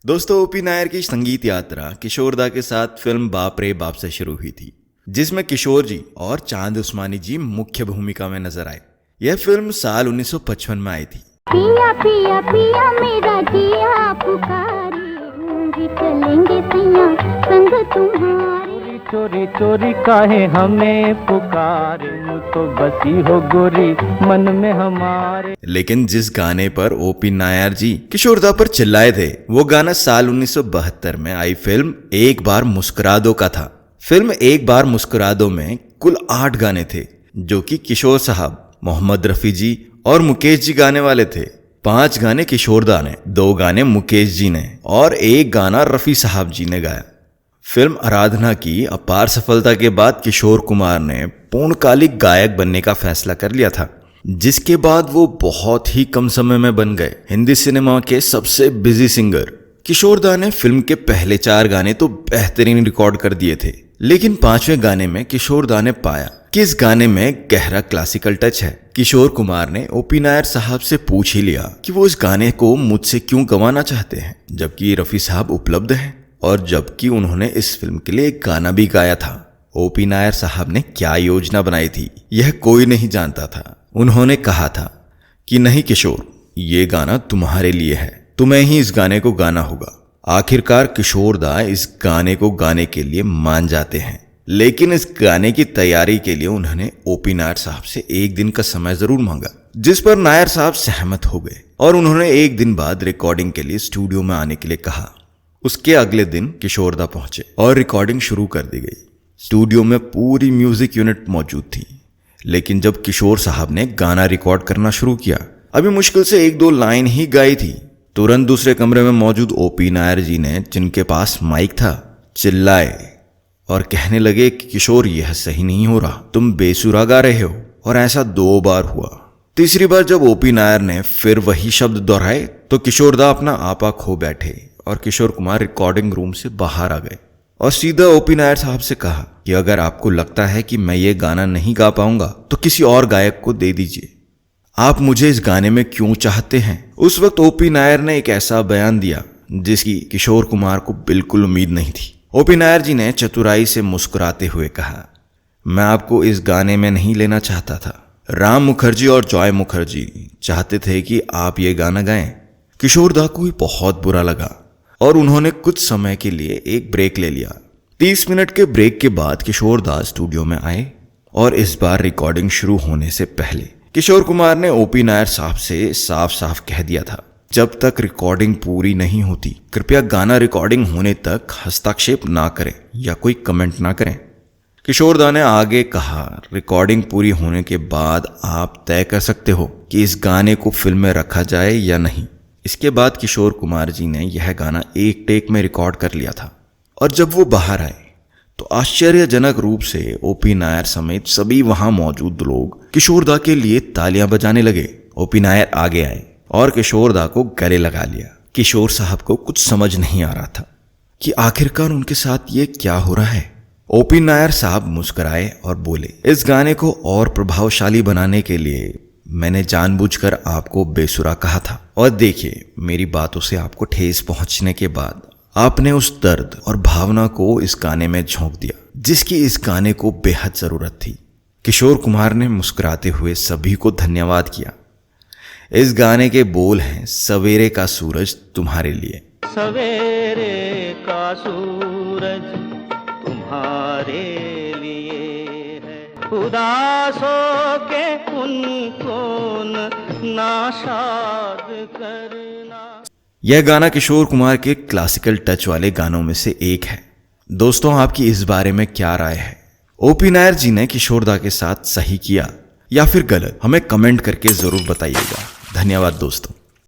दोस्तों, ओपी नायर की संगीत यात्रा किशोर दा के साथ फिल्म बाप रे बाप से शुरू हुई थी, जिसमें किशोर जी और चांद उस्मानी जी मुख्य भूमिका में नजर आए। यह फिल्म साल 1955 में आई थी। पिया पिया पिया मेरा जिया पुकारे, चलेंगे सैया संग तुम्हारे। चोरी चोरी काहे हमें पुकारे, तो बसी हो गोरी मन में हमारे। लेकिन जिस गाने पर ओपी नायर जी किशोर दा पर चिल्लाए थे, वो गाना साल 1972 में आई फिल्म एक बार मुस्कुरा दो का था। फिल्म एक बार मुस्कुरा दो में कुल 8 गाने थे, जो कि किशोर साहब, मोहम्मद रफी जी और मुकेश जी गाने वाले थे। 5 गाने किशोर दा ने, 2 गाने मुकेश जी ने और 1 गाना रफी साहब जी ने गाया। फिल्म आराधना की अपार सफलता के बाद किशोर कुमार ने पूर्णकालिक गायक बनने का फैसला कर लिया था, जिसके बाद वो बहुत ही कम समय में बन गए हिंदी सिनेमा के सबसे बिजी सिंगर। किशोर दा ने फिल्म के पहले 4 गाने तो बेहतरीन रिकॉर्ड कर दिए थे, लेकिन 5वें गाने में किशोर दा ने पाया कि इस गाने में गहरा क्लासिकल टच है। किशोर कुमार ने ओपी नायर साहब से पूछ ही लिया कि वो इस गाने को मुझसे क्यों गवाना चाहते हैं, जबकि रफी साहब उपलब्ध हैं और जबकि उन्होंने इस फिल्म के लिए एक गाना भी गाया था। ओपी नायर साहब ने क्या योजना बनाई थी, यह कोई नहीं जानता था। उन्होंने कहा था कि नहीं किशोर, ये गाना तुम्हारे लिए है, तुम्हें ही इस गाने को गाना होगा। आखिरकार किशोर दा इस गाने को गाने के लिए मान जाते हैं, लेकिन इस गाने की तैयारी के लिए उन्होंने ओपी नायर साहब से 1 दिन का समय जरूर मांगा, जिस पर नायर साहब सहमत हो गए और उन्होंने 1 दिन बाद रिकॉर्डिंग के लिए स्टूडियो में आने के लिए कहा। उसके अगले दिन किशोर दा पहुंचे और रिकॉर्डिंग शुरू कर दी गई। स्टूडियो में पूरी म्यूजिक यूनिट मौजूद थी, लेकिन जब किशोर साहब ने गाना रिकॉर्ड करना शुरू किया, अभी मुश्किल से 1-2 लाइन ही गाई थी, तुरंत दूसरे कमरे में मौजूद ओपी नायर जी ने, जिनके पास माइक था, चिल्लाए और कहने लगे कि किशोर, यह सही नहीं हो रहा, तुम बेसुरा गा रहे हो। और ऐसा 2 बार हुआ। तीसरी बार जब ओपी नायर ने फिर वही शब्द दोहराए तो किशोर दा अपना आपा खो बैठे और किशोर कुमार रिकॉर्डिंग रूम से बाहर आ गए और सीधा ओपी नायर साहब से कहा कि अगर आपको लगता है कि मैं ये गाना नहीं गा पाऊंगा तो किसी और गायक को दे दीजिए, आप मुझे इस गाने में क्यों चाहते हैं। उस वक्त ओपी नायर ने एक ऐसा बयान दिया जिसकी किशोर कुमार को बिल्कुल उम्मीद नहीं थी। ओपी नायर जी ने चतुराई से मुस्कुराते हुए कहा, मैं आपको इस गाने में नहीं लेना चाहता था, राम मुखर्जी और जॉय मुखर्जी चाहते थे कि आप ये गाना गाएं। किशोर दा को बहुत बुरा लगा और उन्होंने कुछ समय के लिए एक ब्रेक ले लिया। 30 मिनट के ब्रेक के बाद किशोर दा स्टूडियो में आए और इस बार रिकॉर्डिंग शुरू होने से पहले किशोर कुमार ने ओपी नायर साहब से साफ साफ कह दिया था, जब तक रिकॉर्डिंग पूरी नहीं होती कृपया गाना रिकॉर्डिंग होने तक हस्तक्षेप ना करें या कोई कमेंट ना करें। किशोर दा ने आगे कहा, रिकॉर्डिंग पूरी होने के बाद आप तय कर सकते हो कि इस गाने को फिल्म में रखा जाए या नहीं। इसके बाद किशोर कुमार जी ने यह गाना एक टेक में रिकॉर्ड कर लिया था और जब वो बाहर आए तो आश्चर्यजनक रूप से ओपी नायर समेत सभी वहां मौजूद लोग किशोर दा के लिए तालियां बजाने लगे। ओपी नायर आगे आए और किशोर दा को गले लगा लिया। किशोर साहब को कुछ समझ नहीं आ रहा था कि आखिरकार उनके साथ ये क्या हो रहा है। ओपी नायर साहब मुस्कुराए और बोले, इस गाने को और प्रभावशाली बनाने के लिए मैंने जानबूझकर आपको बेसुरा कहा था और देखिए, मेरी बातों से आपको ठेस पहुंचने के बाद आपने उस दर्द और भावना को इस गाने में झोंक दिया जिसकी इस गाने को बेहद जरूरत थी। किशोर कुमार ने मुस्कुराते हुए सभी को धन्यवाद किया। इस गाने के बोल हैं, सवेरे का सूरज तुम्हारे लिए। सवेरे का सूरज तुम्हारे लिए है, उदासों के उनको नाशाद करना। यह गाना किशोर कुमार के क्लासिकल टच वाले गानों में से एक है। दोस्तों, आपकी इस बारे में क्या राय है? ओपी नायर जी ने किशोर दा के साथ सही किया या फिर गलत? हमें कमेंट करके जरूर बताइएगा। धन्यवाद दोस्तों।